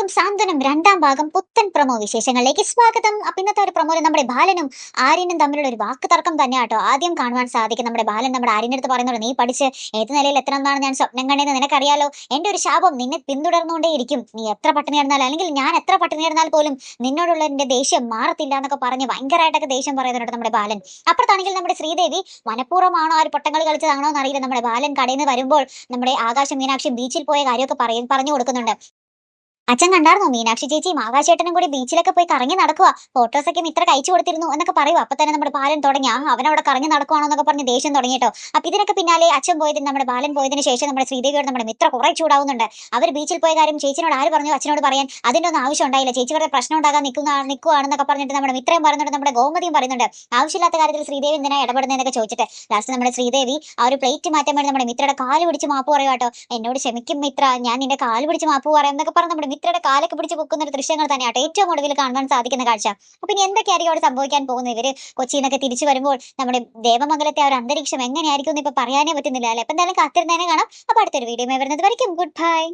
എല്ലാവർക്കും സാന്ത്വനം രണ്ടാം ഭാഗം പുത്തൻ പ്രൊമോ വിശേഷങ്ങളിലേക്ക് സ്വാഗതം. അപ്പൊ ഇന്നത്തെ ഒരു പ്രൊമോയിൽ നമ്മുടെ ബാലനും ആര്യനും തമ്മിലുള്ള ഒരു വാക്ക് തർക്കം തന്നെ കേട്ടോ ആദ്യം കാണുവാൻ സാധിക്കും. നമ്മുടെ ബാലൻ നമ്മുടെ ആര്യന്റെ അടുത്ത് പറയുന്നുണ്ട്, നീ പഠിച്ച് ഏത് നിലയിൽ എത്തണമെന്നാണ് ഞാൻ സ്വപ്നം കണ്ടതെന്ന് നിനക്കറിയാലോ. എന്റെ ഒരു ശാപം നിന്നെ പിന്തുടർന്നുകൊണ്ടേ ഇരിക്കും. നീ എത്ര പട്ടിണി കിടന്നാലും അല്ലെങ്കിൽ ഞാൻ എത്ര പട്ടിണി കിടന്നാൽ പോലും നിന്നോടുള്ള എന്റെ ദേഷ്യം മാറത്തില്ല എന്നൊക്കെ പറഞ്ഞ് ഭയങ്കരമായിട്ടൊക്കെ ദേഷ്യം പറയുന്നുണ്ട് നമ്മുടെ ബാലൻ. അപ്പുറത്താണെങ്കിൽ നമ്മുടെ ശ്രീദേവി മനഃപൂർവ്വമാണോ ആ ഒരു പൊട്ടങ്ങളി കളിച്ചതാണോ എന്നറിയില്ല, നമ്മുടെ ബാലൻ കടയിൽ നിന്ന് വരുമ്പോൾ നമ്മുടെ ആകാശം മീനാക്ഷി ബീച്ചിൽ പോയ കാര്യമൊക്കെ പറഞ്ഞു കൊടുക്കുന്നുണ്ട്. അച്ഛൻ കണ്ടായിരുന്നോ, മീനാക്ഷി ചേച്ചിയും ആകാശേട്ടനും കൂടി ബീച്ചിലൊക്കെ പോയി കറങ്ങി നടക്കുക, ഫോട്ടോസൊക്കെ മിത്ര കഴിച്ചു കൊടുത്തിരുന്നു എന്നൊക്കെ പറയുക. അപ്പൊ തന്നെ നമ്മുടെ ബാലൻ തുടങ്ങി, അവനവിടെ കറങ്ങി നടക്കുവാണോ എന്നൊക്കെ പറഞ്ഞ് ദേഷ്യം തുടങ്ങിയിട്ടോ. അപ്പൊ ഇതിനൊക്കെ പിന്നാലെ അച്ഛൻ പോയതിന് നമ്മുടെ ബാലൻ പോയതിനു ശേഷം നമ്മുടെ ശ്രീദേവിയോട് നമ്മുടെ മിത്ര കുറെ ചൂടാവുന്നുണ്ട്. അവർ ബീച്ചിൽ പോയ കാര്യം ചേച്ചിനോട് ആര് പറഞ്ഞു അച്ഛനോട് പറയാൻ, അതിന്റെ ഒന്നും ആവശ്യം ഉണ്ടായില്ല, ചേച്ചി വെറുതെ പ്രശ്നം ഉണ്ടാകാൻ നിൽക്കുവാണെന്നൊക്കെ പറഞ്ഞിട്ട് നമ്മുടെ മിത്രയും പറയുന്നുണ്ട്, നമ്മുടെ ഗോമതിയും പറയുന്നുണ്ട് ആവശ്യമില്ലാത്ത കാര്യത്തിൽ ശ്രീദേവി എന്തിനാ ഇടപെടുന്നതെന്നൊക്കെ ചോദിച്ചിട്ട്. ലാസ്റ്റ് നമ്മുടെ ശ്രീദേവി ആ ഒരു പ്ലേറ്റ് മാറ്റാൻ വേണ്ടി നമ്മുടെ മിത്രയുടെ കാല് പിടിച്ച് മാപ്പ് പറയുക. എന്നോട് ക്ഷമിക്കും മിത്ര, ഞാൻ നിന്റെ കാല് പിടിച്ച് മാപ്പ് പറയാം എന്നൊക്കെ പറഞ്ഞ് നമ്മുടെ മിത്രയുടെ കാലൊക്കെ പിടിച്ച് പൊക്കുന്ന ഒരു ദൃശ്യങ്ങൾ തന്നെയാട്ടോ ഏറ്റവും ഒടുവിൽ കാണാൻ സാധിക്കുന്ന കാഴ്ച. അപ്പൊ ഇനി എന്തൊക്കെയായിരിക്കും അവിടെ സംഭവിക്കാൻ പോകുന്നത്, ഇവര് കൊച്ചിന്നൊക്കെ തിരിച്ചു വരുമ്പോൾ നമ്മുടെ ദേവമംഗലത്തെ ആ ഒരു അന്തരീക്ഷം എങ്ങനെയായിരിക്കും എന്ന് ഇപ്പൊ പറയാനേ പറ്റുന്നില്ല അല്ലെ. അപ്പൊ എന്തായാലും കാത്തിരുന്നതിനെ കാണാം. അപ്പൊ അടുത്തൊരു വീഡിയോ വരുന്നത് വരയ്ക്കും ഗുഡ് ബൈ.